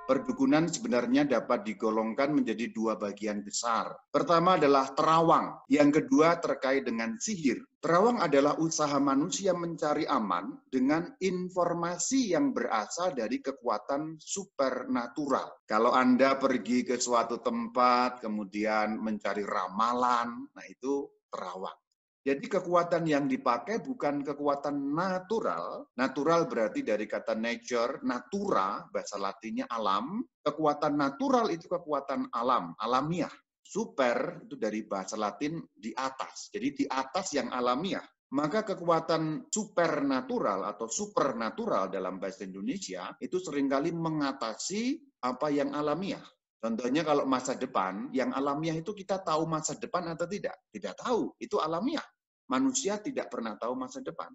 Perdukunan sebenarnya dapat digolongkan menjadi dua bagian besar. Pertama adalah terawang, yang kedua terkait dengan sihir. Terawang adalah usaha manusia mencari aman dengan informasi yang berasal dari kekuatan supernatural. Kalau Anda pergi ke suatu tempat, kemudian mencari ramalan, nah itu terawang. Jadi kekuatan yang dipakai bukan kekuatan natural. Natural berarti dari kata nature, natura, bahasa latinnya alam. Kekuatan natural itu kekuatan alam, alamiah. Super itu dari bahasa latin di atas. Jadi di atas yang alamiah. Maka kekuatan supernatural atau supernatural dalam bahasa Indonesia itu seringkali mengatasi apa yang alamiah. Contohnya kalau masa depan, yang alamiah itu kita tahu masa depan atau tidak? Tidak tahu, itu alamiah. Manusia tidak pernah tahu masa depan.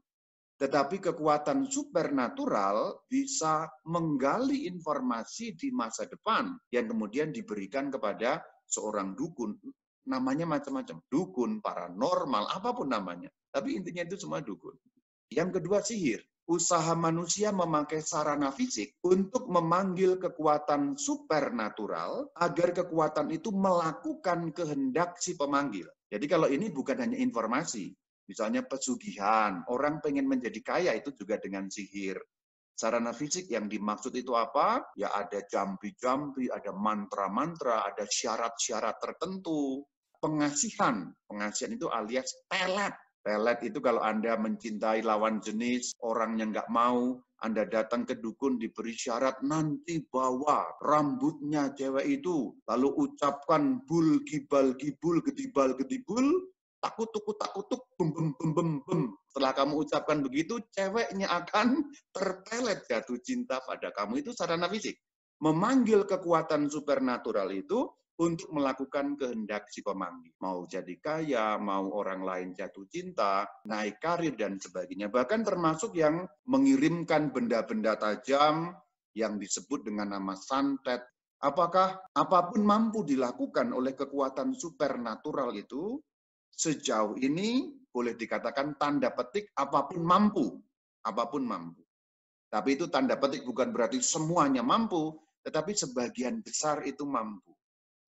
Tetapi kekuatan supernatural bisa menggali informasi di masa depan yang kemudian diberikan kepada seorang dukun. Namanya macam-macam. Dukun, paranormal, apapun namanya. Tapi intinya itu semua dukun. Yang kedua sihir. Usaha manusia memakai sarana fisik untuk memanggil kekuatan supernatural agar kekuatan itu melakukan kehendak si pemanggil. Jadi kalau ini bukan hanya informasi, misalnya pesugihan, orang pengen menjadi kaya itu juga dengan sihir. Sarana fisik yang dimaksud itu apa? Ya ada jampi-jampi, ada mantra-mantra, ada syarat-syarat tertentu. Pengasihan itu alias pelet. Pelet itu kalau Anda mencintai lawan jenis, orangnya nggak mau, Anda datang ke dukun diberi syarat, nanti bawa rambutnya cewek itu, lalu ucapkan bul, gibal, gibul, gedibal, gedibul, takutuk, takutuk, bem, bem, bem, bem, bem. Setelah kamu ucapkan begitu, ceweknya akan terpelet jatuh cinta pada kamu. Itu sarana fisik. Memanggil kekuatan supernatural itu untuk melakukan kehendak si pemanggil. Mau jadi kaya, mau orang lain jatuh cinta, naik karir, dan sebagainya. Bahkan termasuk yang mengirimkan benda-benda tajam yang disebut dengan nama santet. Apakah apapun mampu dilakukan oleh kekuatan supernatural itu? Sejauh ini boleh dikatakan tanda petik apapun mampu. Apapun mampu. Tapi itu tanda petik bukan berarti semuanya mampu, tetapi sebagian besar itu mampu.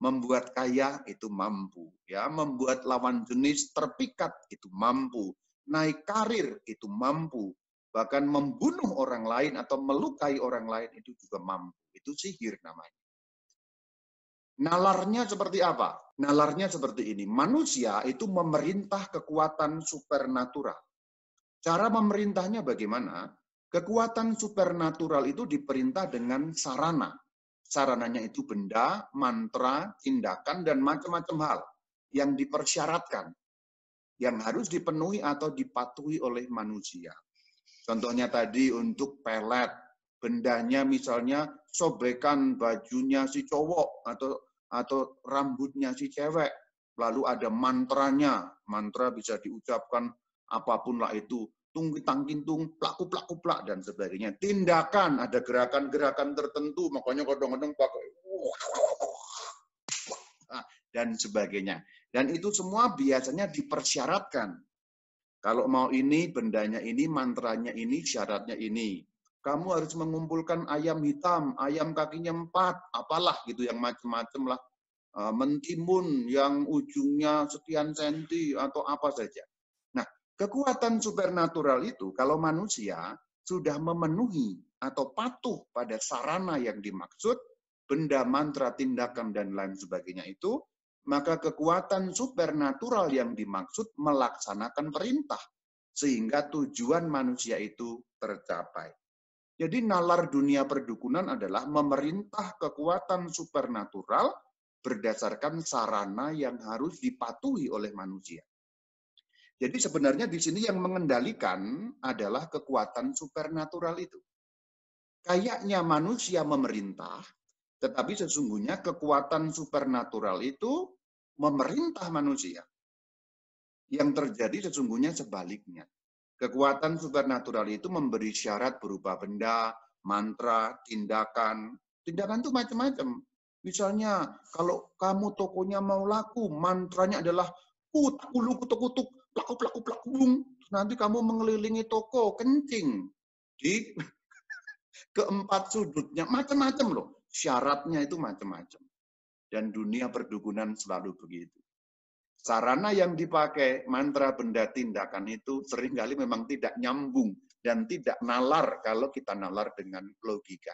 Membuat kaya itu mampu, ya, membuat lawan jenis terpikat itu mampu, naik karir itu mampu, bahkan membunuh orang lain atau melukai orang lain itu juga mampu. Itu sihir namanya. Nalarnya seperti apa? Nalarnya seperti ini. Manusia itu memerintah kekuatan supernatural. Cara memerintahnya bagaimana? Kekuatan supernatural itu diperintah dengan sarana. Sarananya itu benda, mantra, tindakan, dan macam-macam hal yang dipersyaratkan, yang harus dipenuhi atau dipatuhi oleh manusia. Contohnya tadi untuk pelet, bendanya misalnya sobekan bajunya si cowok atau rambutnya si cewek. Lalu ada mantranya, mantra bisa diucapkan apapun lah itu, tung kitang kintung, plaku plaku plak dan sebagainya. Tindakan ada gerakan-gerakan tertentu, makanya kadang-kadang pakai dan sebagainya. Dan itu semua biasanya dipersyaratkan. Kalau mau ini, bendanya ini, mantranya ini, syaratnya ini. Kamu harus mengumpulkan ayam hitam, ayam kakinya 4, apalah gitu yang macam-macam lah. Mentimun yang ujungnya sekian senti atau apa saja. Nah, kekuatan supernatural itu kalau manusia sudah memenuhi atau patuh pada sarana yang dimaksud, benda, mantra, tindakan, dan lain sebagainya itu, maka kekuatan supernatural yang dimaksud melaksanakan perintah, sehingga tujuan manusia itu tercapai. Jadi nalar dunia perdukunan adalah memerintah kekuatan supernatural berdasarkan sarana yang harus dipatuhi oleh manusia. Jadi sebenarnya di sini yang mengendalikan adalah kekuatan supernatural itu. Kayaknya manusia memerintah, tetapi sesungguhnya kekuatan supernatural itu memerintah manusia. Yang terjadi sesungguhnya sebaliknya. Kekuatan supernatural itu memberi syarat berupa benda, mantra, tindakan. Tindakan itu macam-macam. Misalnya, kalau kamu tokonya mau laku, mantranya adalah kutuk, kutuk, plaku, plaku, plaku, bung. Nanti kamu mengelilingi toko, kencing. Di keempat sudutnya, macam-macam loh. syaratnya itu macam-macam. Dan dunia perdukunan selalu begitu. Sarana yang dipakai, mantra, benda, tindakan itu seringkali memang tidak nyambung dan tidak nalar kalau kita nalar dengan logika.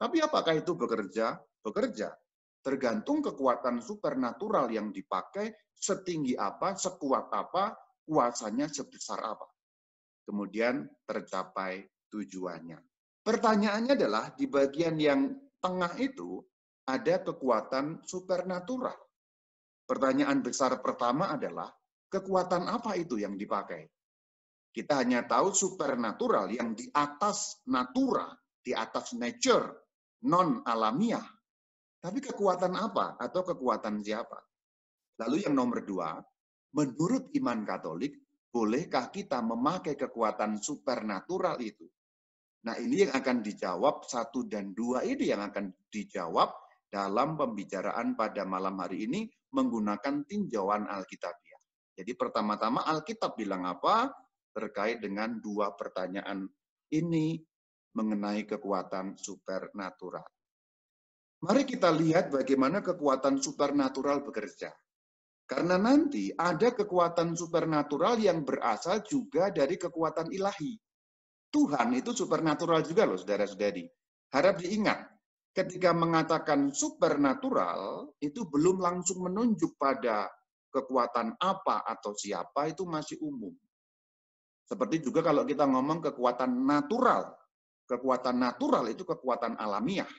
Tapi apakah itu bekerja? Bekerja. Tergantung kekuatan supernatural yang dipakai, setinggi apa, sekuat apa, kuasanya sebesar apa. Kemudian tercapai tujuannya. Pertanyaannya adalah di bagian yang tengah itu ada kekuatan supernatural. Pertanyaan besar pertama adalah kekuatan apa itu yang dipakai? Kita hanya tahu supernatural yang di atas natura, di atas nature, non alamiah. Tapi kekuatan apa atau kekuatan siapa? Lalu yang nomor dua, menurut iman Katolik, bolehkah kita memakai kekuatan supernatural itu? Nah, ini yang akan dijawab 1 dan 2 ini yang akan dijawab dalam pembicaraan pada malam hari ini menggunakan tinjauan Alkitabiah. Jadi pertama-tama Alkitab bilang apa terkait dengan 2 pertanyaan ini mengenai kekuatan supernatural. Mari kita lihat bagaimana kekuatan supernatural bekerja. Karena nanti ada kekuatan supernatural yang berasal juga dari kekuatan ilahi. Tuhan itu supernatural juga loh, saudara-saudari. Harap diingat, ketika mengatakan supernatural, itu belum langsung menunjuk pada kekuatan apa atau siapa, itu masih umum. Seperti juga kalau kita ngomong kekuatan natural. Kekuatan natural itu kekuatan alamiah.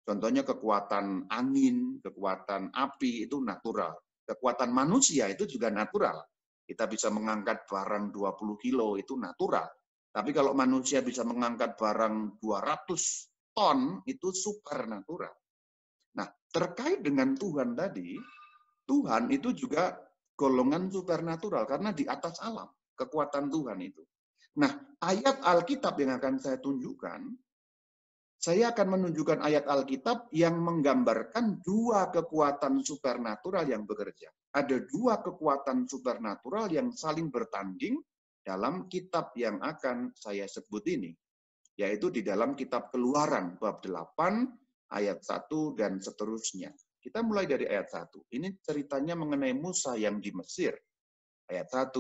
Contohnya kekuatan angin, kekuatan api, itu natural. Kekuatan manusia itu juga natural. Kita bisa mengangkat barang 20 kilo, itu natural. Tapi kalau manusia bisa mengangkat barang 200 ton, itu supernatural. Nah, terkait dengan Tuhan tadi, Tuhan itu juga golongan supernatural, karena di atas alam, kekuatan Tuhan itu. Nah, ayat Alkitab yang akan saya tunjukkan, saya akan menunjukkan ayat Alkitab yang menggambarkan 2 kekuatan supernatural yang bekerja. Ada 2 kekuatan supernatural yang saling bertanding dalam kitab yang akan saya sebut ini, yaitu di dalam kitab Keluaran bab 8 ayat 1 dan seterusnya. Kita mulai dari ayat 1. Ini ceritanya mengenai Musa yang di Mesir. Ayat 1,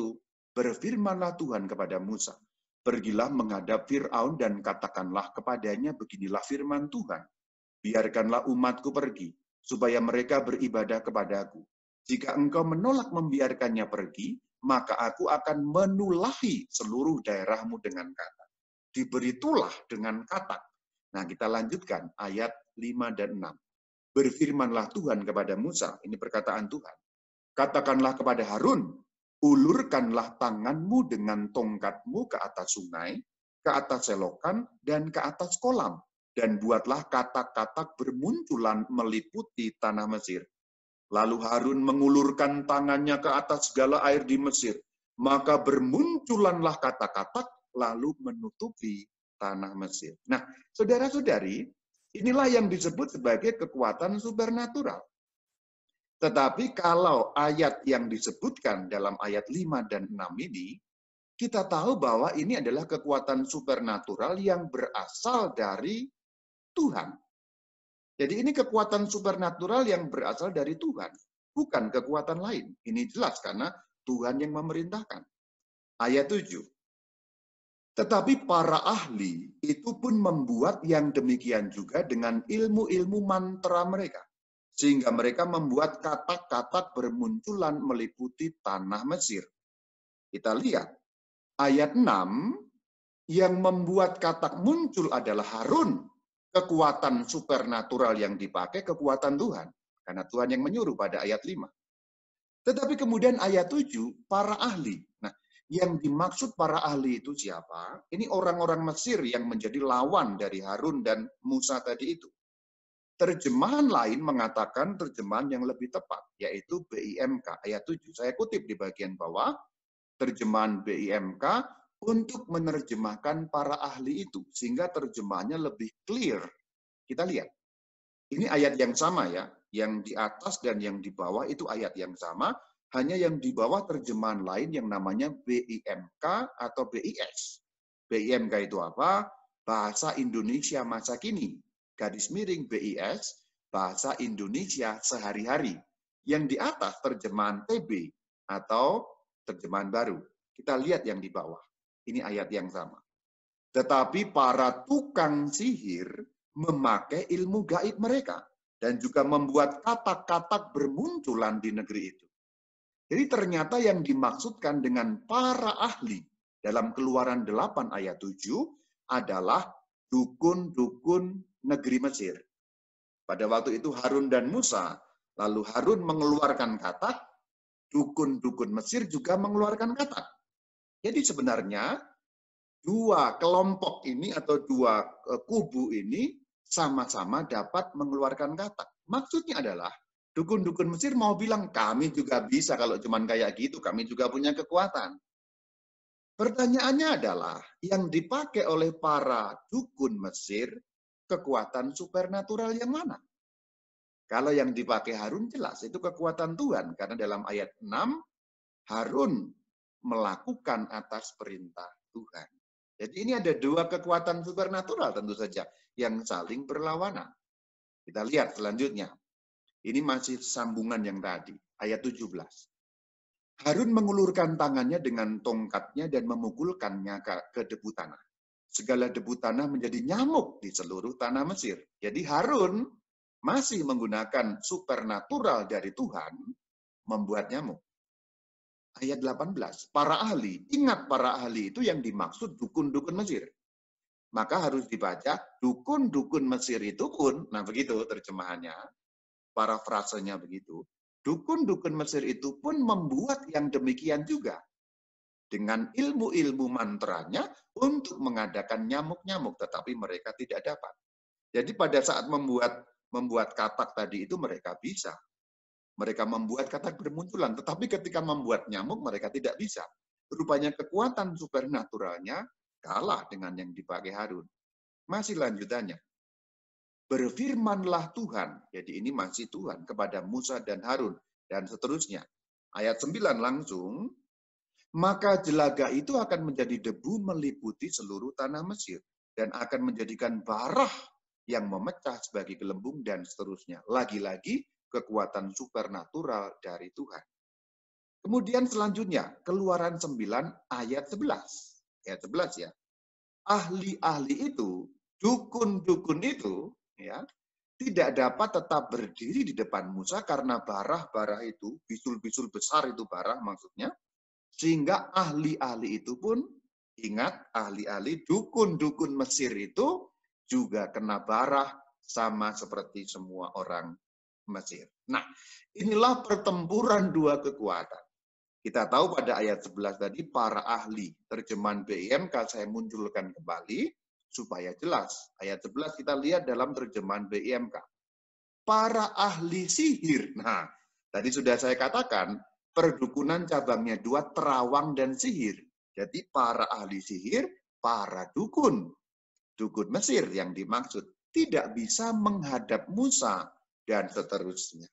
berfirmanlah Tuhan kepada Musa, pergilah menghadap Fir'aun dan katakanlah kepadanya, beginilah firman Tuhan, biarkanlah umatku pergi, supaya mereka beribadah kepadaku. Jika engkau menolak membiarkannya pergi, maka aku akan menulahi seluruh daerahmu dengan katak. Diberi tulah dengan katak. Nah, kita lanjutkan ayat 5 dan 6. Berfirmanlah Tuhan kepada Musa, ini perkataan Tuhan. Katakanlah kepada Harun, ulurkanlah tanganmu dengan tongkatmu ke atas sungai, ke atas selokan, dan ke atas kolam. Dan buatlah katak-katak bermunculan meliputi tanah Mesir. Lalu Harun mengulurkan tangannya ke atas segala air di Mesir. Maka bermunculanlah katak-katak, lalu menutupi tanah Mesir. Nah, saudara-saudari, inilah yang disebut sebagai kekuatan supernatural. Tetapi kalau ayat yang disebutkan dalam ayat 5 dan 6 ini, kita tahu bahwa ini adalah kekuatan supernatural yang berasal dari Tuhan. Jadi ini kekuatan supernatural yang berasal dari Tuhan, bukan kekuatan lain. Ini jelas karena Tuhan yang memerintahkan. Ayat 7. Tetapi para ahli itu pun membuat yang demikian juga dengan ilmu-ilmu mantra mereka. Sehingga mereka membuat katak-katak bermunculan meliputi tanah Mesir. Kita lihat, ayat 6, yang membuat katak muncul adalah Harun. Kekuatan supernatural yang dipakai, kekuatan Tuhan. Karena Tuhan yang menyuruh pada ayat 5. Tetapi kemudian ayat 7, para ahli. Nah, yang dimaksud para ahli itu siapa? Ini orang-orang Mesir yang menjadi lawan dari Harun dan Musa tadi itu. Terjemahan lain mengatakan terjemahan yang lebih tepat, yaitu BIMK ayat 7. Saya kutip di bagian bawah, terjemahan BIMK untuk menerjemahkan para ahli itu, sehingga terjemahannya lebih clear. Kita lihat, ini ayat yang sama ya, yang di atas dan yang di bawah itu ayat yang sama, hanya yang di bawah terjemahan lain yang namanya BIMK atau BIS. BIMK itu apa? Bahasa Indonesia masa kini. garis miring BIS, Bahasa Indonesia Sehari-hari. Yang di atas terjemahan TB atau terjemahan baru. Kita lihat yang di bawah. Ini ayat yang sama. Tetapi para tukang sihir memakai ilmu gaib mereka dan juga membuat katak-katak bermunculan di negeri itu. Jadi ternyata yang dimaksudkan dengan para ahli dalam Keluaran 8 ayat 7 adalah dukun-dukun negeri Mesir. Pada waktu itu Harun dan Musa, lalu Harun mengeluarkan katak, dukun-dukun Mesir juga mengeluarkan katak. Jadi sebenarnya dua kelompok ini atau dua kubu ini sama-sama dapat mengeluarkan katak. Maksudnya adalah dukun-dukun Mesir mau bilang, kami juga bisa kalau cuman kayak gitu, kami juga punya kekuatan. Pertanyaannya adalah, yang dipakai oleh para dukun Mesir, kekuatan supernatural yang mana? Kalau yang dipakai Harun jelas, itu kekuatan Tuhan. Karena dalam ayat 6, Harun melakukan atas perintah Tuhan. Jadi ini ada dua kekuatan supernatural tentu saja yang saling berlawanan. Kita lihat selanjutnya. Ini masih sambungan yang tadi, ayat 17. Harun mengulurkan tangannya dengan tongkatnya dan memukulkannya ke debu tanah. Segala debu tanah menjadi nyamuk di seluruh tanah Mesir. Jadi Harun masih menggunakan supernatural dari Tuhan membuat nyamuk. Ayat 18, para ahli, ingat para ahli itu yang dimaksud dukun-dukun Mesir. Maka harus dibaca, dukun-dukun Mesir itu pun, nah begitu terjemahannya, parafrasenya begitu, dukun-dukun Mesir itu pun membuat yang demikian juga. Dengan ilmu-ilmu mantranya untuk mengadakan nyamuk-nyamuk, tetapi mereka tidak dapat. Jadi pada saat membuat katak tadi itu mereka bisa. Mereka membuat katak bermunculan, tetapi ketika membuat nyamuk mereka tidak bisa. Rupanya kekuatan supernaturalnya kalah dengan yang dipakai Harun. Masih lanjutannya. Berfirmanlah Tuhan, jadi ini masih Tuhan, kepada Musa dan Harun, dan seterusnya. Ayat 9 langsung, maka jelaga itu akan menjadi debu meliputi seluruh tanah Mesir, dan akan menjadikan barah yang memecah sebagai gelembung, dan seterusnya. Lagi-lagi, kekuatan supernatural dari Tuhan. Kemudian selanjutnya, Keluaran 9 ayat 11. Ayat 11 ya. Ahli-ahli itu, dukun-dukun itu, ya, tidak dapat tetap berdiri di depan Musa karena barah-barah itu, bisul-bisul besar itu barah maksudnya, sehingga ahli-ahli itu pun, ingat ahli-ahli dukun-dukun Mesir itu juga kena barah sama seperti semua orang Mesir. Nah, inilah pertempuran dua kekuatan. Kita tahu pada ayat 11 tadi, para ahli, terjemahan BIMK saya munculkan kembali, supaya jelas. Ayat 11 kita lihat dalam terjemahan BIMK. Para ahli sihir. Nah, tadi sudah saya katakan, perdukunan cabangnya dua, terawang dan sihir. Jadi para ahli sihir, para dukun. Dukun Mesir yang dimaksud. Tidak bisa menghadap Musa dan seterusnya.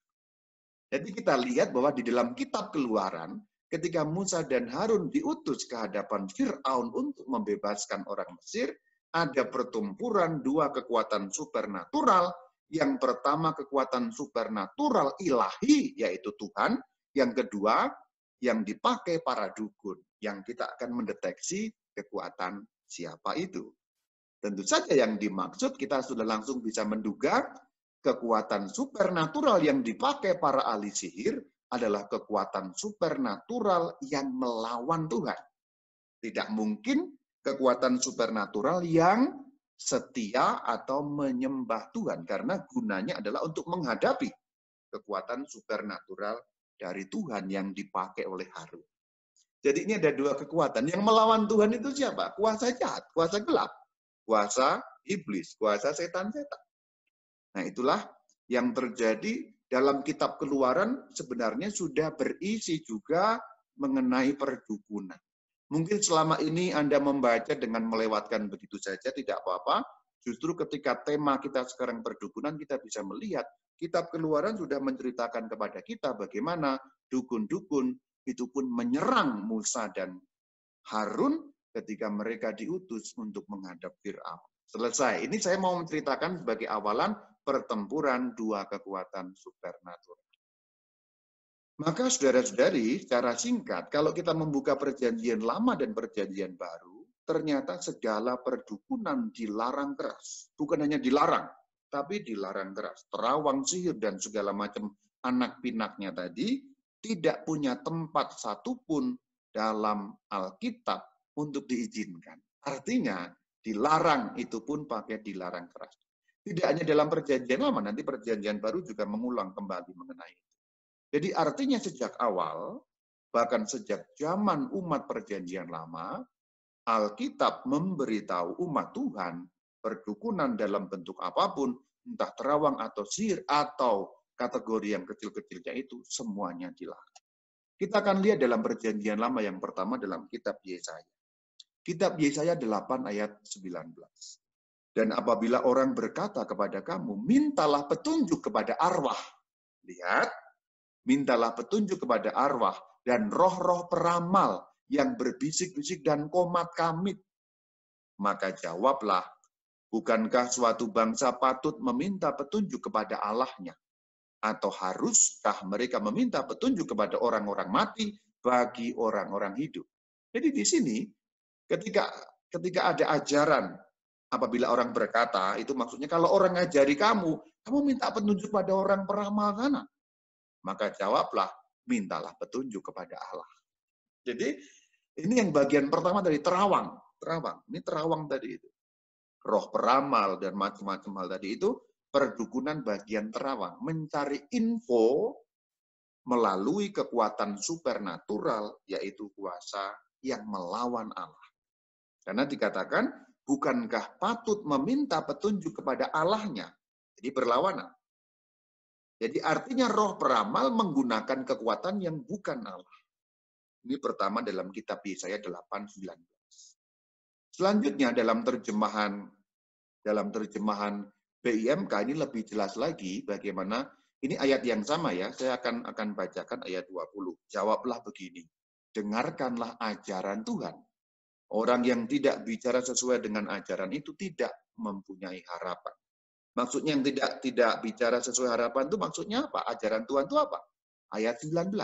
Jadi kita lihat bahwa di dalam kitab Keluaran, ketika Musa dan Harun diutus ke hadapan Fir'aun untuk membebaskan orang Mesir, ada pertempuran dua kekuatan supernatural. Yang pertama kekuatan supernatural ilahi, yaitu Tuhan. Yang kedua, yang dipakai para dukun. Yang kita akan mendeteksi kekuatan siapa itu. Tentu saja yang dimaksud kita sudah langsung bisa menduga kekuatan supernatural yang dipakai para ahli sihir adalah kekuatan supernatural yang melawan Tuhan. Tidak mungkin kekuatan supernatural yang setia atau menyembah Tuhan, karena gunanya adalah untuk menghadapi kekuatan supernatural dari Tuhan yang dipakai oleh Harun. Jadi ini ada dua kekuatan. Yang melawan Tuhan itu siapa? Kuasa jahat, kuasa gelap, kuasa iblis, kuasa setan-setan. Nah, itulah yang terjadi dalam kitab Keluaran sebenarnya sudah berisi juga mengenai perdukunan. Mungkin selama ini Anda membaca dengan melewatkan begitu saja, tidak apa-apa. Justru ketika tema kita sekarang perdukunan, kita bisa melihat kitab Keluaran sudah menceritakan kepada kita bagaimana dukun-dukun itu pun menyerang Musa dan Harun ketika mereka diutus untuk menghadap Fir'aun. Selesai. Ini saya mau menceritakan sebagai awalan pertempuran dua kekuatan supernatural. Maka saudara-saudari, secara singkat, kalau kita membuka perjanjian lama dan perjanjian baru, ternyata segala perdukunan dilarang keras. Bukan hanya dilarang, tapi dilarang keras. Terawang, sihir, dan segala macam anak pinaknya tadi tidak punya tempat satupun dalam Alkitab untuk diizinkan. Artinya, dilarang itu pun pakai dilarang keras. Tidak hanya dalam perjanjian lama, nanti perjanjian baru juga mengulang kembali mengenai itu. Jadi artinya sejak awal, bahkan sejak zaman umat perjanjian lama, Alkitab memberitahu umat Tuhan perdukunan dalam bentuk apapun, entah terawang atau sihir atau kategori yang kecil-kecilnya itu, semuanya dilarang. Kita akan lihat dalam perjanjian lama yang pertama dalam kitab Yesaya. Kitab Yesaya 8 ayat 19. Dan apabila orang berkata kepada kamu, mintalah petunjuk kepada arwah. Lihat, mintalah petunjuk kepada arwah dan roh-roh peramal yang berbisik-bisik dan komat kamit. Maka jawablah, bukankah suatu bangsa patut meminta petunjuk kepada Allahnya? Atau haruskah mereka meminta petunjuk kepada orang-orang mati bagi orang-orang hidup? Jadi di sini, ketika ada ajaran, apabila orang berkata, itu maksudnya kalau orang ngajari kamu minta petunjuk pada orang peramal sana. Maka jawablah, mintalah petunjuk kepada Allah. Jadi ini yang bagian pertama dari terawang. Ini terawang tadi itu. Roh peramal dan macam-macam hal tadi itu, perdukunan bagian terawang. Mencari info melalui kekuatan supernatural, yaitu kuasa yang melawan Allah. Karena dikatakan, bukankah patut meminta petunjuk kepada Allahnya? Jadi berlawanan. Jadi artinya roh peramal menggunakan kekuatan yang bukan Allah. Ini pertama dalam kitab Yesaya 8:19. Selanjutnya dalam terjemahan BIMK ini lebih jelas lagi bagaimana ini ayat yang sama ya. Saya akan bacakan ayat 20. Jawablah begini. Dengarkanlah ajaran Tuhan. Orang yang tidak bicara sesuai dengan ajaran itu tidak mempunyai harapan. Maksudnya yang tidak bicara sesuai harapan itu maksudnya apa? Ajaran Tuhan itu apa? Ayat 19.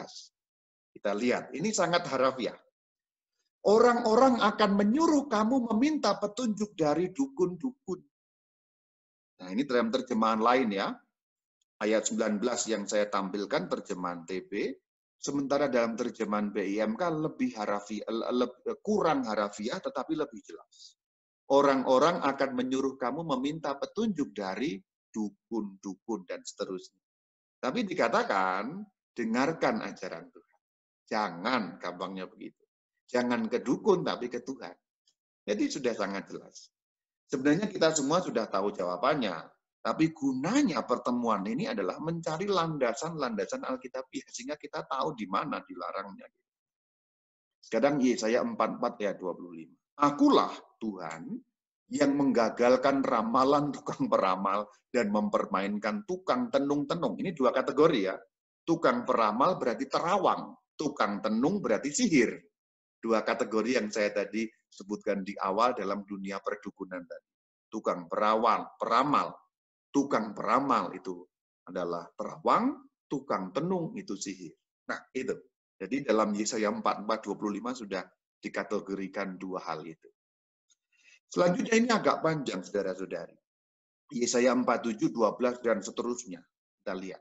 Kita lihat, ini sangat harafiah. Orang-orang akan menyuruh kamu meminta petunjuk dari dukun-dukun. Nah, ini dalam terjemahan lain ya. Ayat 19 yang saya tampilkan terjemahan TB, sementara dalam terjemahan BIMK lebih kurang harafiah tetapi lebih jelas. Orang-orang akan menyuruh kamu meminta petunjuk dari dukun-dukun dan seterusnya. Tapi dikatakan, dengarkan ajaran Tuhan. Jangan, gampangnya begitu. Jangan ke dukun, tapi ke Tuhan. Jadi sudah sangat jelas. Sebenarnya kita semua sudah tahu jawabannya. Tapi gunanya pertemuan ini adalah mencari landasan-landasan Alkitabiah. Sehingga kita tahu di mana dilarangnya. Sekarang Yesaya 44 ayat 25. Akulah Tuhan yang menggagalkan ramalan tukang peramal dan mempermainkan tukang tenung-tenung. Ini dua kategori ya. Tukang peramal berarti terawang. Tukang tenung berarti sihir. Dua kategori yang saya tadi sebutkan di awal dalam dunia perdukunan tadi. Tukang peramal. Tukang peramal itu adalah terawang, tukang tenung itu sihir. Nah, itu. Jadi dalam Yesaya 44:25 sudah dikategorikan dua hal itu. Selanjutnya ini agak panjang, saudara-saudari. Yesaya 47:12 dan seterusnya. Kita lihat.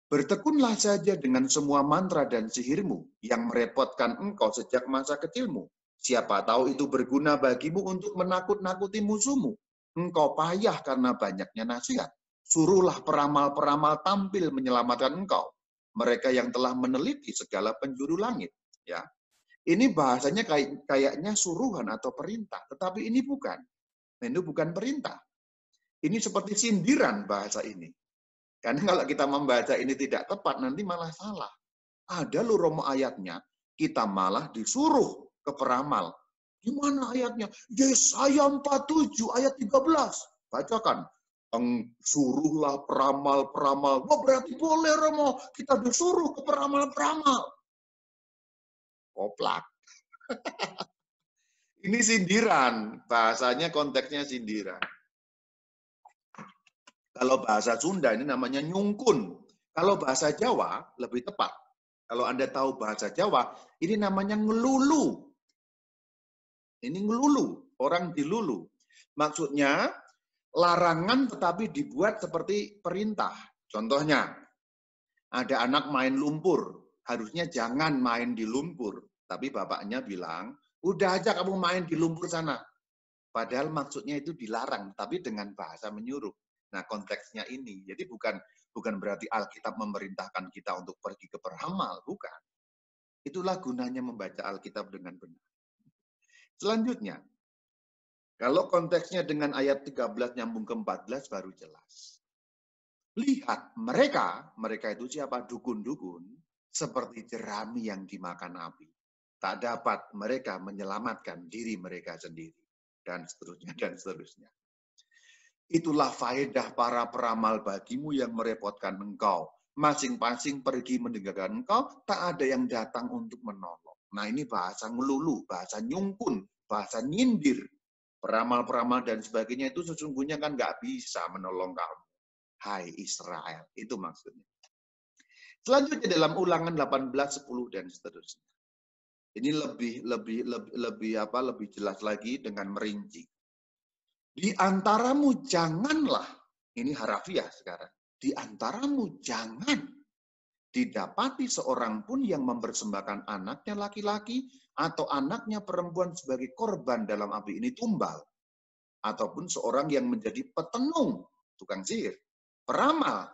Bertekunlah saja dengan semua mantra dan sihirmu yang merepotkan engkau sejak masa kecilmu. Siapa tahu itu berguna bagimu untuk menakut-nakuti musuhmu. Engkau payah karena banyaknya nasihat. Suruhlah peramal-peramal tampil menyelamatkan engkau. Mereka yang telah meneliti segala penjuru langit. Ya, ini bahasanya kayaknya suruhan atau perintah, tetapi ini bukan. Ini bukan perintah. Ini seperti sindiran bahasa ini. Karena kalau kita membaca ini tidak tepat, nanti malah salah. Ada loh Romo ayatnya, kita malah disuruh ke peramal. Di mana ayatnya? Yesaya 47 ayat 13. Bacakan. Suruhlah peramal-peramal. Wah, berarti boleh Romo, kita disuruh ke peramal-peramal. Koplak. Ini sindiran, bahasanya konteksnya sindiran. Kalau bahasa Sunda ini namanya nyungkun. Kalau bahasa Jawa lebih tepat. Kalau Anda tahu bahasa Jawa, ini namanya ngelulu. Ini ngelulu, orang dilulu. Maksudnya larangan tetapi dibuat seperti perintah. Contohnya, ada anak main lumpur, harusnya jangan main di lumpur. Tapi bapaknya bilang, udah aja kamu main di lumpur sana. Padahal maksudnya itu dilarang, tapi dengan bahasa menyuruh. Nah, konteksnya ini. Jadi bukan berarti Alkitab memerintahkan kita untuk pergi ke beramal, bukan. Itulah gunanya membaca Alkitab dengan benar. Selanjutnya, kalau konteksnya dengan ayat 13 nyambung ke 14 baru jelas. Lihat, mereka itu siapa? Dukun-dukun, seperti jerami yang dimakan api. Tak dapat mereka menyelamatkan diri mereka sendiri. Dan seterusnya, dan seterusnya. Itulah faedah para peramal bagimu yang merepotkan engkau. Masing-masing pergi mendengarkan engkau, tak ada yang datang untuk menolong. Nah, ini bahasa ngelulu, bahasa nyungkun, bahasa nyindir. Peramal-peramal dan sebagainya itu sesungguhnya kan nggak bisa menolong kamu. Hai Israel, itu maksudnya. Selanjutnya dalam Ulangan 18, 10 dan seterusnya. Ini lebih jelas lagi dengan merinci. Di antaramu janganlah, ini harafiah sekarang. Di antaramu jangan didapati seorang pun yang mempersembahkan anaknya laki-laki atau anaknya perempuan sebagai korban dalam api ini tumbal. Ataupun seorang yang menjadi petenung, tukang sihir, peramal,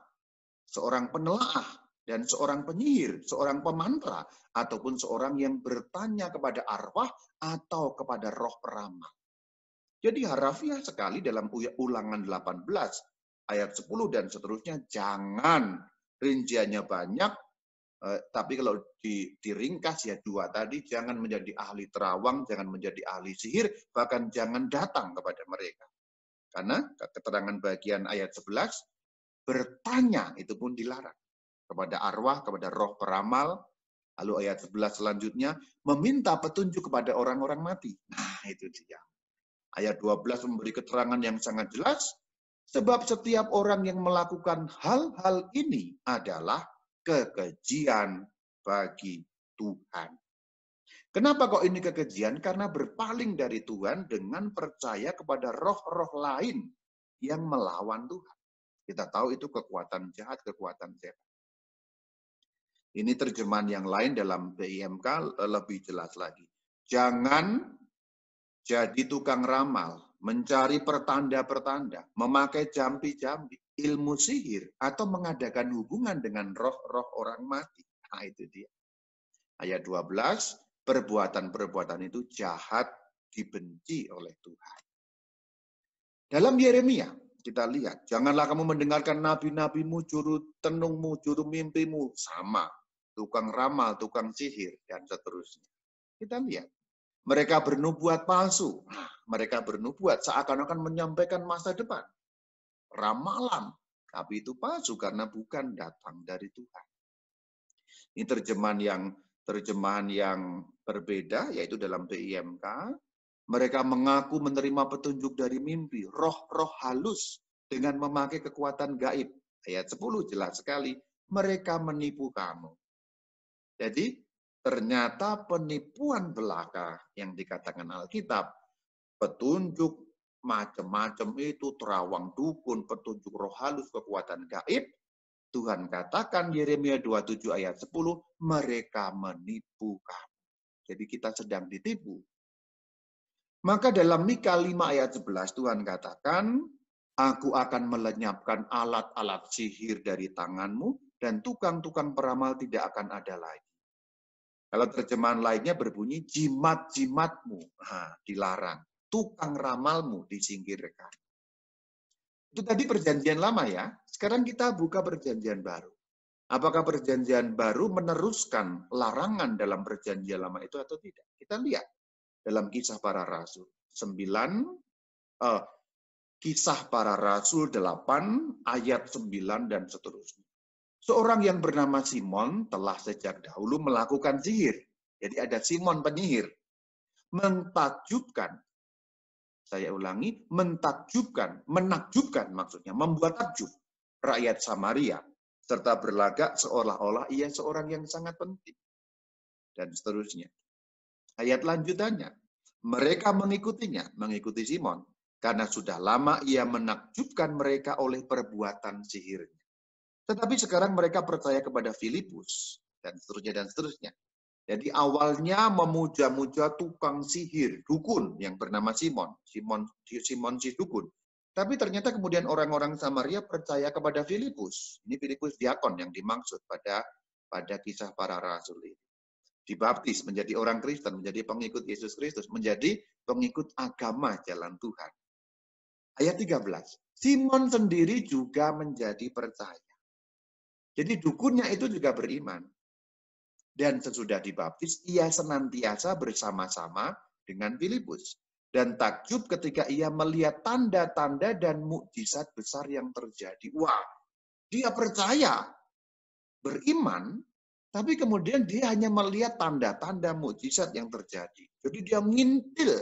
seorang penelaah, dan seorang penyihir, seorang pemantra, ataupun seorang yang bertanya kepada arwah atau kepada roh peramal. Jadi harafiah sekali dalam Ulangan 18, ayat 10 dan seterusnya, jangan, rinciannya banyak, tapi kalau diringkas ya dua tadi, jangan menjadi ahli terawang, jangan menjadi ahli sihir, bahkan jangan datang kepada mereka. Karena keterangan bagian ayat 11, bertanya itu pun dilarang. Kepada arwah, kepada roh peramal. Lalu ayat 11 selanjutnya, meminta petunjuk kepada orang-orang mati. Nah, itu dia. Ayat 12 memberi keterangan yang sangat jelas, sebab setiap orang yang melakukan hal-hal ini adalah kekejian bagi Tuhan. Kenapa kok ini kekejian? Karena berpaling dari Tuhan dengan percaya kepada roh-roh lain yang melawan Tuhan. Kita tahu itu kekuatan jahat, kekuatan setan. Ini terjemahan yang lain dalam BIMK lebih jelas lagi. Jangan jadi tukang ramal, mencari pertanda-pertanda, memakai jampi-jampi, ilmu sihir, atau mengadakan hubungan dengan roh-roh orang mati. Nah, itu dia. Ayat 12, perbuatan-perbuatan itu jahat, dibenci oleh Tuhan. Dalam Yeremia, kita lihat, janganlah kamu mendengarkan nabi-nabimu, juru tenungmu, juru mimpimu, sama. Tukang ramal, tukang sihir, dan seterusnya. Kita lihat. Mereka bernubuat palsu. Mereka bernubuat seakan-akan menyampaikan masa depan. Ramalan. Tapi itu palsu karena bukan datang dari Tuhan. Ini terjemahan yang berbeda, yaitu dalam BIMK. Mereka mengaku menerima petunjuk dari mimpi, roh-roh halus dengan memakai kekuatan gaib. Ayat 10 jelas sekali, mereka menipu kamu. Jadi, ternyata penipuan belaka yang dikatakan Alkitab, petunjuk macam-macam itu, terawang dukun, petunjuk roh halus, kekuatan gaib, Tuhan katakan Yeremia 27 ayat 10, mereka menipu kamu. Jadi kita sedang ditipu. Maka dalam Mika 5 ayat 11 Tuhan katakan, aku akan melenyapkan alat-alat sihir dari tanganmu dan tukang-tukang peramal tidak akan ada lagi. Kalau terjemahan lainnya berbunyi, jimat-jimatmu dilarang, tukang ramalmu disingkirkan. Itu tadi perjanjian lama ya, sekarang kita buka perjanjian baru. Apakah perjanjian baru meneruskan larangan dalam perjanjian lama itu atau tidak? Kita lihat dalam Kisah Para Rasul 9, Kisah Para Rasul 8, ayat 9 dan seterusnya. Seorang yang bernama Simon telah sejak dahulu melakukan sihir. Jadi ada Simon penyihir. menakjubkan. Saya ulangi, menakjubkan maksudnya, membuat takjub rakyat Samaria, serta berlagak seolah-olah ia seorang yang sangat penting. Dan seterusnya. Ayat lanjutannya, mereka mengikutinya, mengikuti Simon, karena sudah lama ia menakjubkan mereka oleh perbuatan sihirnya. Tetapi sekarang mereka percaya kepada Filipus, dan seterusnya, dan seterusnya. Jadi awalnya memuja-muja tukang sihir, dukun yang bernama Simon si dukun. Tapi ternyata kemudian orang-orang Samaria percaya kepada Filipus. Ini Filipus diakon yang dimaksud pada kisah para rasul ini. Dibaptis menjadi orang Kristen, menjadi pengikut Yesus Kristus, menjadi pengikut agama jalan Tuhan. Ayat 13. Simon sendiri juga menjadi percaya. Jadi dukunnya itu juga beriman. Dan sesudah dibaptis, ia senantiasa bersama-sama dengan Filipus. Dan takjub ketika ia melihat tanda-tanda dan mukjizat besar yang terjadi. Wah, dia percaya, beriman, tapi kemudian dia hanya melihat tanda-tanda mukjizat yang terjadi. Jadi dia ngintil,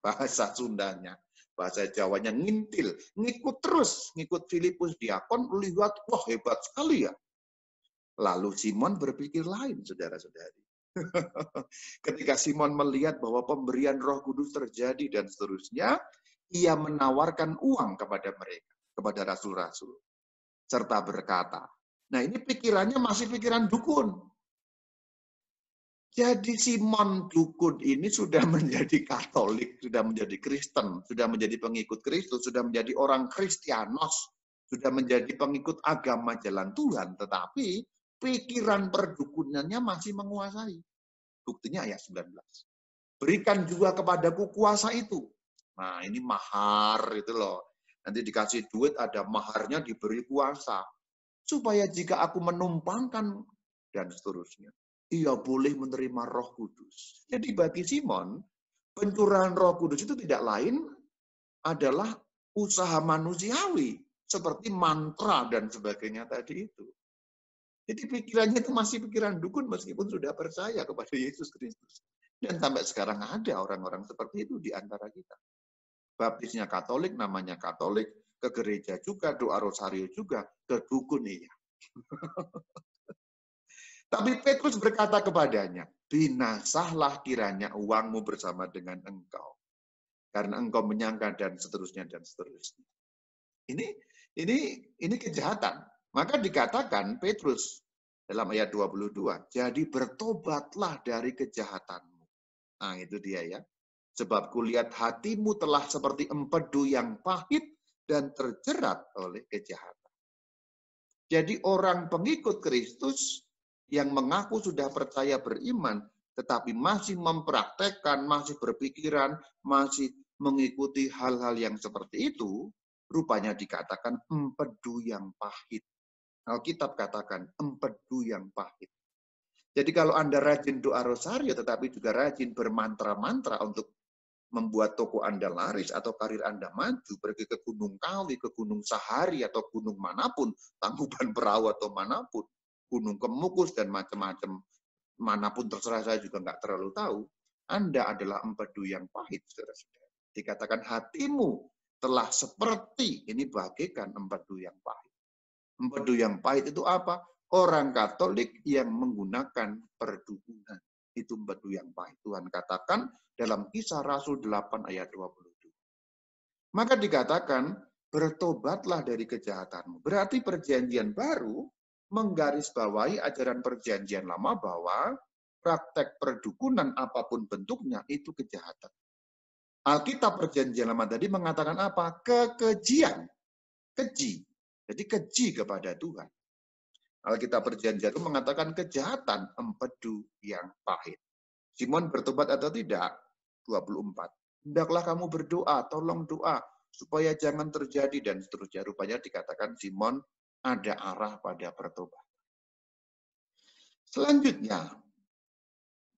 bahasa Sundanya. Bahasa Jawanya ngintil, ngikut terus, ngikut Filipus diakon, lihat, wah hebat sekali ya. Lalu Simon berpikir lain, saudara-saudari. Ketika Simon melihat bahwa pemberian Roh Kudus terjadi dan seterusnya, ia menawarkan uang kepada mereka, kepada rasul-rasul, serta berkata, nah ini pikirannya masih pikiran dukun. Jadi Simon dukun ini sudah menjadi Katolik, sudah menjadi Kristen, sudah menjadi pengikut Kristus, sudah menjadi orang Kristianos, sudah menjadi pengikut agama jalan Tuhan, tetapi pikiran perdukunannya masih menguasai. Buktinya ayat 19. Berikan juga kepadaku kuasa itu. Nah ini mahar itu loh. Nanti dikasih duit ada maharnya diberi kuasa. Supaya jika aku menumpangkan dan seterusnya. Ia boleh menerima Roh Kudus. Jadi bagi Simon, pencurahan Roh Kudus itu tidak lain adalah usaha manusiawi. Seperti mantra dan sebagainya tadi itu. Jadi pikirannya itu masih pikiran dukun meskipun sudah percaya kepada Yesus Kristus. Dan sampai sekarang ada orang-orang seperti itu di antara kita. Baptisnya Katolik, namanya Katolik, ke gereja juga, doa rosario juga, ke dukun iya. Tapi Petrus berkata kepadanya, binasahlah kiranya uangmu bersama dengan engkau. Karena engkau menyangka dan seterusnya dan seterusnya. Ini kejahatan. Maka dikatakan Petrus dalam ayat 22, jadi bertobatlah dari kejahatanmu. Nah itu dia ya. Sebab kulihat hatimu telah seperti empedu yang pahit dan terjerat oleh kejahatan. Jadi orang pengikut Kristus yang mengaku sudah percaya beriman, tetapi masih mempraktekkan, masih berpikiran, masih mengikuti hal-hal yang seperti itu, rupanya dikatakan empedu yang pahit. Alkitab katakan empedu yang pahit. Jadi kalau Anda rajin doa rosario, tetapi juga rajin bermantra-mantra untuk membuat toko Anda laris atau karir Anda maju, pergi ke Gunung Kawi, ke Gunung Sahari, atau gunung manapun, Tangkuban Perahu atau manapun, Gunung Kemukus dan macam-macam, manapun terserah saya juga nggak terlalu tahu, Anda adalah empedu yang pahit, saudara-saudara. Dikatakan hatimu telah seperti, ini bagaikan empedu yang pahit. Empedu yang pahit itu apa? Orang Katolik yang menggunakan perdukunan. Itu empedu yang pahit. Tuhan katakan dalam Kisah Rasul 8 ayat 22. Maka dikatakan, bertobatlah dari kejahatanmu. Berarti perjanjian baru menggarisbawahi ajaran perjanjian lama bahwa praktek perdukunan apapun bentuknya itu kejahatan. Alkitab perjanjian lama tadi mengatakan apa? Kekejian. Keji. Jadi keji kepada Tuhan. Alkitab perjanjian itu mengatakan kejahatan, empedu yang pahit. Simon bertobat atau tidak? 24. Hendaklah kamu berdoa, tolong doa, supaya jangan terjadi dan seterusnya. Rupanya dikatakan Simon ada arah pada pertobat. Selanjutnya,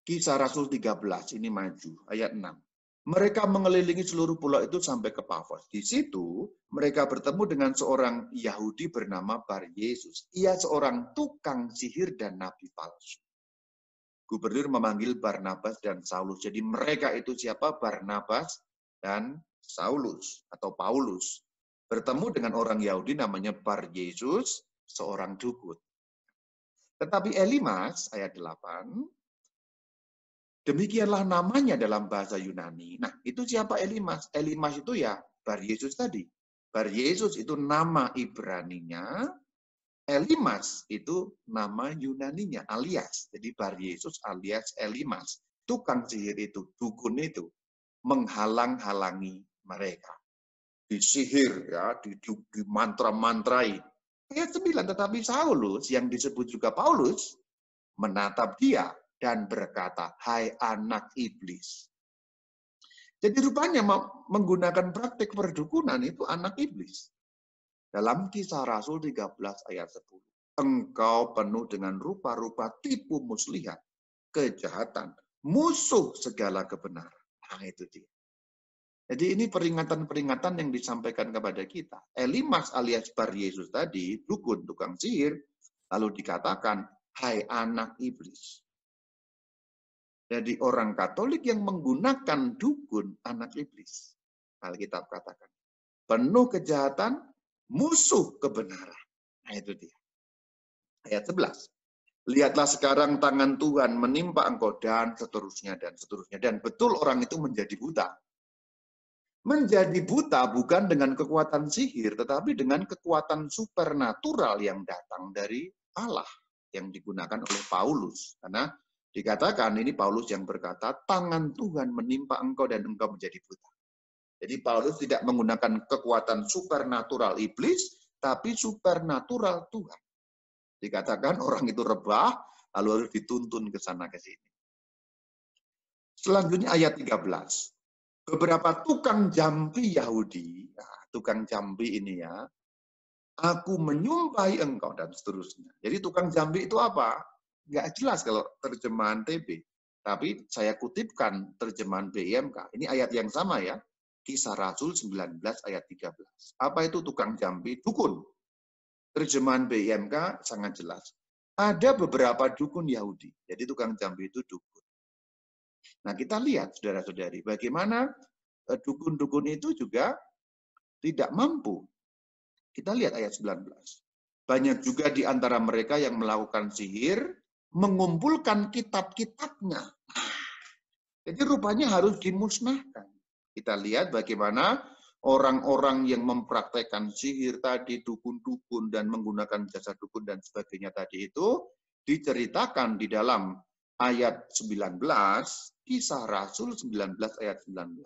Kisah Rasul 13, ini maju, ayat 6. Mereka mengelilingi seluruh pulau itu sampai ke Pafos. Di situ mereka bertemu dengan seorang Yahudi bernama Bar Yesus. Ia seorang tukang sihir dan nabi palsu. gubernur memanggil Barnabas dan Saulus. Jadi mereka itu siapa? Barnabas dan Saulus atau Paulus. Bertemu dengan orang Yahudi namanya Bar Yesus, seorang dukun. Tetapi Elimas, ayat 8, demikianlah namanya dalam bahasa Yunani. Nah, itu siapa Elimas? Elimas itu ya Bar Yesus tadi. Bar Yesus itu nama Ibraninya, Elimas itu nama Yunaninya, alias. Jadi Bar Yesus alias Elimas. Tukang sihir itu, dukun itu, menghalang-halangi mereka. Disihir, ya, di mantra-mantrai. Ayat 9, tetapi Saulus, yang disebut juga Paulus, menatap dia dan berkata, hai anak iblis. Jadi rupanya menggunakan praktik perdukunan itu anak iblis. Dalam Kisah Rasul 13 ayat 10. Engkau penuh dengan rupa-rupa tipu muslihat, kejahatan, musuh segala kebenaran. Nah, itu dia. Jadi ini peringatan-peringatan yang disampaikan kepada kita. Elimas alias Bar Yesus tadi, dukun, tukang sihir, lalu dikatakan, hai anak iblis. Jadi orang Katolik yang menggunakan dukun, anak iblis. Alkitab katakan. Penuh kejahatan, musuh kebenaran. Nah itu dia. Ayat 11. Lihatlah sekarang tangan Tuhan menimpa engkau dan seterusnya dan seterusnya. Dan betul orang itu menjadi buta. Menjadi buta bukan dengan kekuatan sihir, tetapi dengan kekuatan supernatural yang datang dari Allah. Yang digunakan oleh Paulus. Karena dikatakan, ini Paulus yang berkata, tangan Tuhan menimpa engkau dan engkau menjadi buta. Jadi Paulus tidak menggunakan kekuatan supernatural iblis, tapi supernatural Tuhan. Dikatakan orang itu rebah, lalu harus dituntun ke sana ke sini. Selanjutnya ayat 13. Beberapa tukang jambi Yahudi, nah, tukang jambi ini ya, aku menyumpahi engkau dan seterusnya. Jadi tukang jambi itu apa? Nggak jelas kalau terjemahan TB. Tapi saya kutipkan terjemahan BIMK. Ini ayat yang sama ya. Kisah Rasul 19 ayat 13. Apa itu tukang jambi? Dukun. Terjemahan BIMK sangat jelas. Ada beberapa dukun Yahudi. Jadi tukang jambi itu dukun. Nah kita lihat saudara-saudari, bagaimana dukun-dukun itu juga tidak mampu. Kita lihat ayat 19. Banyak juga di antara mereka yang melakukan sihir, mengumpulkan kitab-kitabnya. Jadi rupanya harus dimusnahkan. Kita lihat bagaimana orang-orang yang mempraktekkan sihir tadi, dukun-dukun, dan menggunakan jasa dukun dan sebagainya tadi itu, diceritakan di dalam ayat 19, Kisah Rasul 19 ayat 19,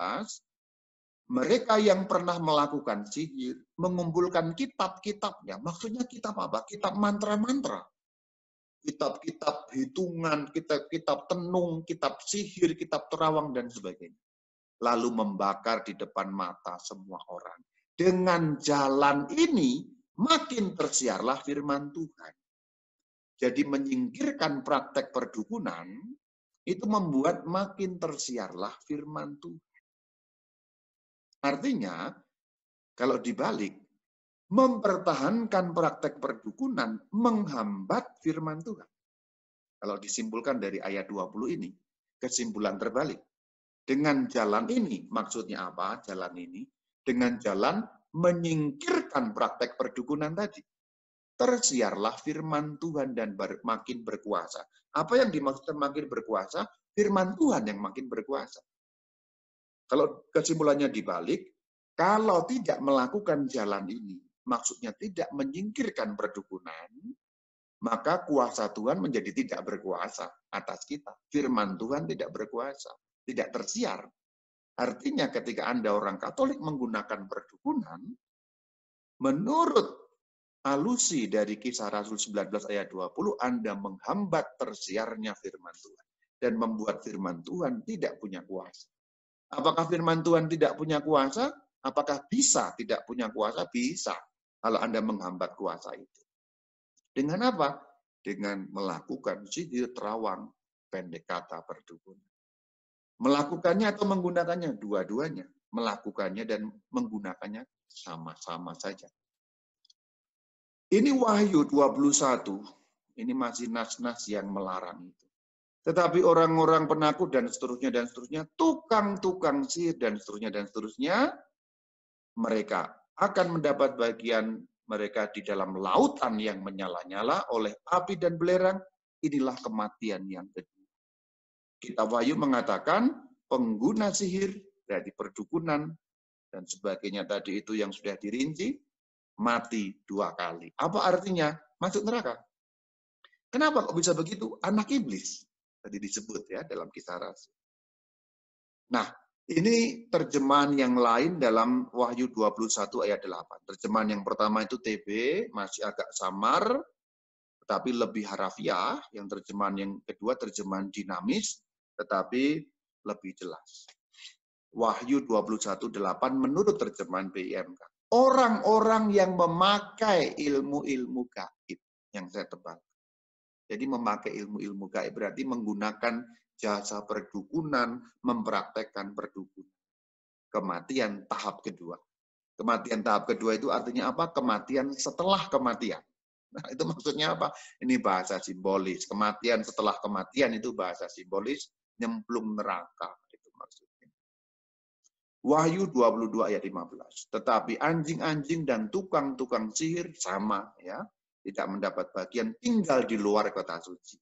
mereka yang pernah melakukan sihir, mengumpulkan kitab-kitabnya. Maksudnya kitab apa? Kitab mantra-mantra. Kitab-kitab hitungan, kitab-kitab tenung, kitab sihir, kitab terawang, dan sebagainya. Lalu membakar di depan mata semua orang. Dengan jalan ini, makin tersiarlah firman Tuhan. Jadi menyingkirkan praktek perdukunan, itu membuat makin tersiarlah firman Tuhan. Artinya, kalau dibalik, mempertahankan praktek perdukunan menghambat firman Tuhan. Kalau disimpulkan dari ayat 20 ini, kesimpulan terbalik. Dengan jalan ini, maksudnya apa jalan ini? Dengan jalan menyingkirkan praktek perdukunan tadi. Tersiarlah firman Tuhan dan makin berkuasa. Apa yang dimaksudkan makin berkuasa? Firman Tuhan yang makin berkuasa. Kalau kesimpulannya dibalik, kalau tidak melakukan jalan ini, maksudnya tidak menyingkirkan perdukunan, maka kuasa Tuhan menjadi tidak berkuasa atas kita. Firman Tuhan tidak berkuasa, tidak tersiar. Artinya ketika Anda orang Katolik menggunakan perdukunan, menurut alusi dari Kisah Rasul 19 ayat 20, Anda menghambat tersiarnya firman Tuhan. Dan membuat firman Tuhan tidak punya kuasa. Apakah firman Tuhan tidak punya kuasa? Apakah bisa tidak punya kuasa? Bisa. Kalau Anda menghambat kuasa itu. Dengan apa? Dengan melakukan sihir, terawang, pendek kata, perdukunan. Melakukannya atau menggunakannya? Dua-duanya. Melakukannya dan menggunakannya sama-sama saja. Ini Wahyu 21. Ini masih nas-nas yang melarang itu. Tetapi orang-orang penakut dan seterusnya, tukang-tukang sihir dan seterusnya, mereka akan mendapat bagian mereka di dalam lautan yang menyala-nyala oleh api dan belerang. Inilah kematian yang kedua. Kitab Wahyu mengatakan pengguna sihir dari perdukunan dan sebagainya tadi itu yang sudah dirinci, mati 2 kali. Apa artinya? Masuk neraka. Kenapa kok bisa begitu? Anak iblis. Tadi disebut ya dalam Kisah Rasul. Nah, ini terjemahan yang lain dalam Wahyu 21 ayat 8. Terjemahan yang pertama itu TB, masih agak samar, tetapi lebih harafiah. Yang terjemahan yang kedua terjemahan dinamis, tetapi lebih jelas. Wahyu 21:8 menurut terjemahan BIMK. Orang-orang yang memakai ilmu-ilmu gaib yang saya tebak. Jadi memakai ilmu-ilmu gaib berarti menggunakan jasa perdukunan, mempraktekkan perdukunan. Kematian tahap kedua. Kematian tahap kedua itu artinya apa? Kematian setelah kematian. Nah, itu maksudnya apa? Ini bahasa simbolis. Kematian setelah kematian itu bahasa simbolis, nyemplung neraka. Itu maksudnya. Wahyu 22 ayat 15. Tetapi anjing-anjing dan tukang-tukang sihir sama, ya, tidak mendapat bagian, tinggal di luar kota suci.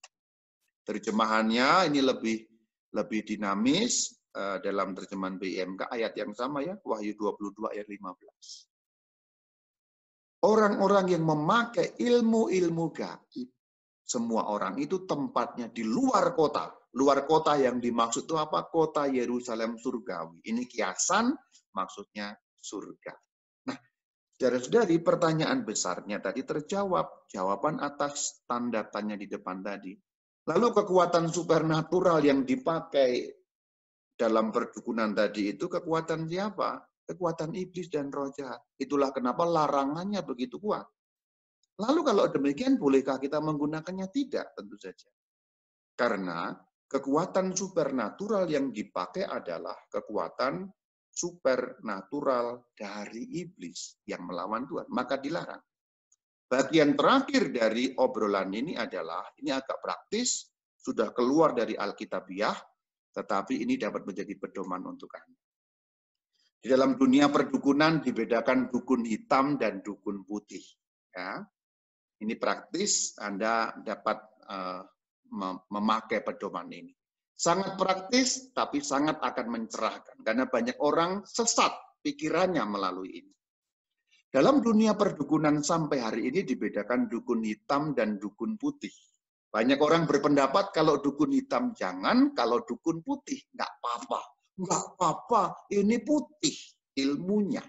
Terjemahannya ini lebih dinamis dalam terjemahan BIMK ayat yang sama ya, Wahyu 22 ayat 15. Orang-orang yang memakai ilmu-ilmu gaib, semua orang itu tempatnya di luar kota. Luar kota yang dimaksud itu apa? Kota Yerusalem surgawi. Ini kiasan, maksudnya surga. Nah, saudara-saudari, pertanyaan besarnya tadi terjawab. Jawaban atas tanda tanya di depan tadi. Lalu kekuatan supernatural yang dipakai dalam perdukunan tadi itu kekuatan siapa? Kekuatan iblis dan roh jahat. Itulah kenapa larangannya begitu kuat. Lalu kalau demikian, bolehkah kita menggunakannya? Tidak, tentu saja. Karena kekuatan supernatural yang dipakai adalah kekuatan supernatural dari iblis yang melawan Tuhan. Maka dilarang. Bagian terakhir dari obrolan ini adalah, ini agak praktis, sudah keluar dari Alkitabiah, tetapi ini dapat menjadi pedoman untuk Anda. Di dalam dunia perdukunan dibedakan dukun hitam dan dukun putih. Ya. Ini praktis, Anda dapat memakai pedoman ini. Sangat praktis, tapi sangat akan mencerahkan. Karena banyak orang sesat pikirannya melalui ini. Dalam dunia perdukunan sampai hari ini dibedakan dukun hitam dan dukun putih. Banyak orang berpendapat kalau dukun hitam jangan, kalau dukun putih nggak apa-apa. Nggak apa-apa, ini putih ilmunya.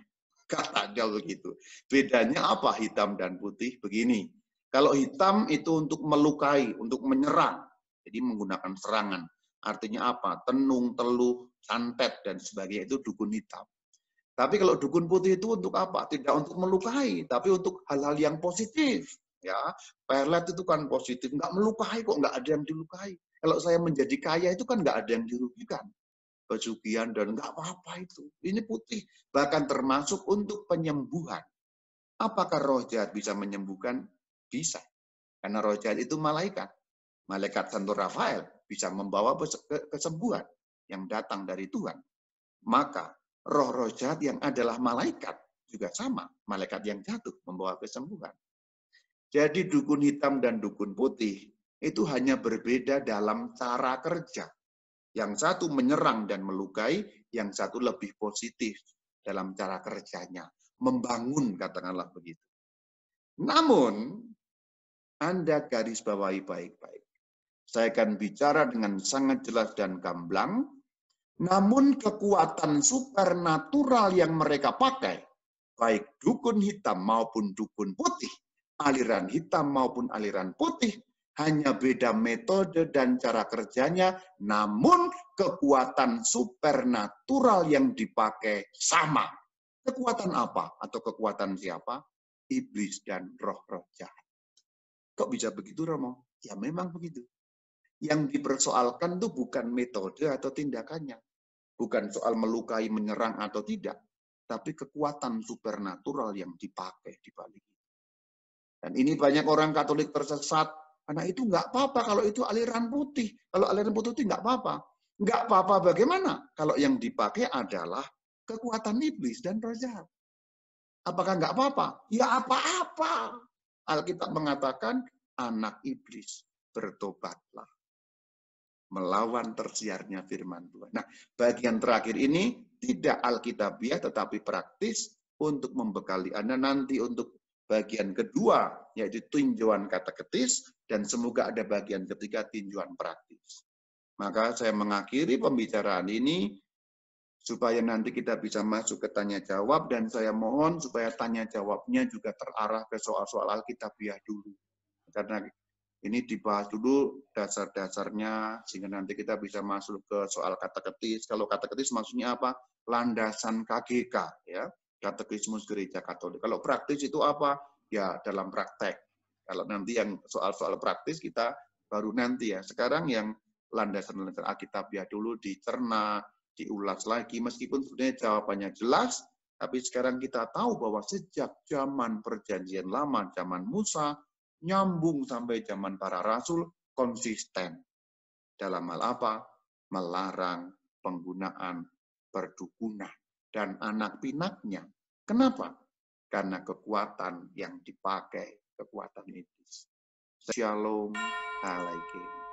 Katanya begitu. Bedanya apa hitam dan putih? Begini, kalau hitam itu untuk melukai, untuk menyerang. Jadi menggunakan serangan. Artinya apa? Tenung, teluh, santet, dan sebagainya itu dukun hitam. Tapi kalau dukun putih itu untuk apa? Tidak untuk melukai, tapi untuk hal-hal yang positif. Ya, pelet itu kan positif, nggak melukai kok, nggak ada yang dilukai. Kalau saya menjadi kaya itu kan nggak ada yang dirugikan. Pesugihan dan nggak apa-apa itu. Ini putih, bahkan termasuk untuk penyembuhan. Apakah roh jahat bisa menyembuhkan? Bisa. Karena roh jahat itu malaikat. Malaikat Santo Rafael bisa membawa kesembuhan yang datang dari Tuhan. Maka roh-roh jahat yang adalah malaikat juga sama, malaikat yang jatuh membawa kesembuhan. Jadi dukun hitam dan dukun putih itu hanya berbeda dalam cara kerja. Yang satu menyerang dan melukai, yang satu lebih positif dalam cara kerjanya, membangun katakanlah begitu. Namun Anda garis bawahi baik-baik. Saya akan bicara dengan sangat jelas dan gamblang. Namun kekuatan supernatural yang mereka pakai, baik dukun hitam maupun dukun putih, aliran hitam maupun aliran putih, hanya beda metode dan cara kerjanya, namun kekuatan supernatural yang dipakai sama. Kekuatan apa atau kekuatan siapa? Iblis dan roh-roh jahat. Kok bisa begitu, Romo? Ya memang begitu. Yang dipersoalkan itu bukan metode atau tindakannya. Bukan soal melukai, menyerang atau tidak. Tapi kekuatan supernatural yang dipakai di balik itu. Dan ini banyak orang Katolik tersesat Anak itu nggak apa-apa kalau itu aliran putih. Kalau aliran putih itu nggak apa-apa. Nggak apa-apa bagaimana? Kalau yang dipakai adalah kekuatan iblis dan roh jahat. Apakah nggak apa-apa? Ya apa-apa. Alkitab mengatakan anak iblis bertobatlah melawan tersiarnya firman Tuhan. Nah, bagian terakhir ini tidak alkitabiah tetapi praktis untuk membekali Anda nanti untuk bagian kedua, yaitu tinjauan kateketis, dan semoga ada bagian ketiga tinjauan praktis. Maka saya mengakhiri pembicaraan ini supaya nanti kita bisa masuk ke tanya jawab, dan saya mohon supaya tanya jawabnya juga terarah ke soal-soal alkitabiah dulu. Karena ini dibahas dulu dasar-dasarnya, sehingga nanti kita bisa masuk ke soal kateketis. Kalau kateketis maksudnya apa? Landasan KGK, ya, Katekismus Gereja Katolik. Kalau praktis itu apa? Ya, dalam praktek. Kalau nanti yang soal-soal praktis kita baru nanti ya. Sekarang yang landasan-landasan Alkitabiah dulu dicerna, diulas lagi, meskipun sebenarnya jawabannya jelas, tapi sekarang kita tahu bahwa sejak zaman Perjanjian Lama, zaman Musa, nyambung sampai zaman para rasul, konsisten. Dalam hal apa? Melarang penggunaan perdukunan dan anak pinaknya. Kenapa? Karena kekuatan yang dipakai, kekuatan iblis. Shalom alaikum.